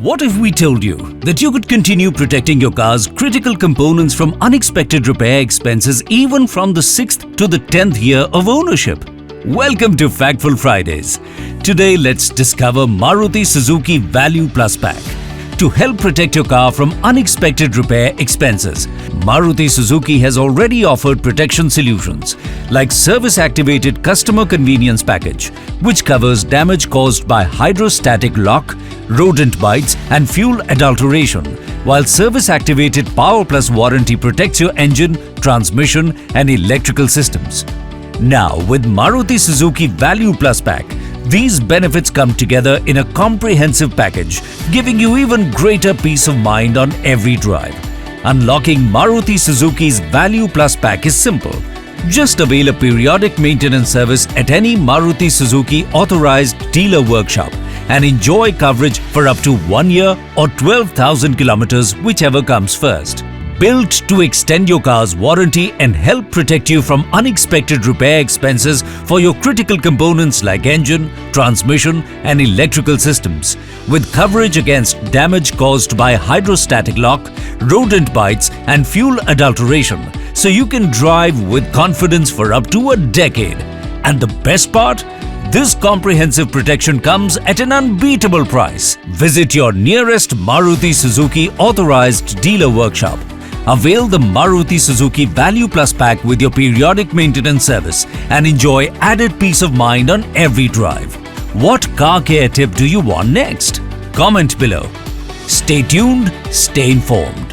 What if we told you that you could continue protecting your car's critical components from unexpected repair expenses even from the 6th to the 10th year of ownership? Welcome to Factful Fridays. Today let's discover Maruti Suzuki Value Pack. To help protect your car from unexpected repair expenses, Maruti Suzuki has already offered protection solutions like service-activated customer convenience package, which covers damage caused by hydrostatic lock, rodent bites and fuel adulteration, while service-activated Power Plus warranty protects your engine, transmission and electrical systems. Now with Maruti Suzuki Value Pack, these benefits come together in a comprehensive package, giving you even greater peace of mind on every drive. Unlocking Maruti Suzuki's Value Pack is simple. Just avail a periodic maintenance service at any Maruti Suzuki authorized dealer workshop and enjoy coverage for up to 1 year or 12,000 kilometers, whichever comes first. Built to extend your car's warranty and help protect you from unexpected repair expenses for your critical components like engine, transmission and electrical systems, with coverage against damage caused by hydrostatic lock, rodent bites and fuel adulteration, so you can drive with confidence for up to a decade. And the best part? This comprehensive protection comes at an unbeatable price. Visit your nearest Maruti Suzuki authorized dealer workshop. Avail the Maruti Suzuki Value Pack with your periodic maintenance service and enjoy added peace of mind on every drive. What car care tip do you want next? Comment below. Stay tuned, stay informed.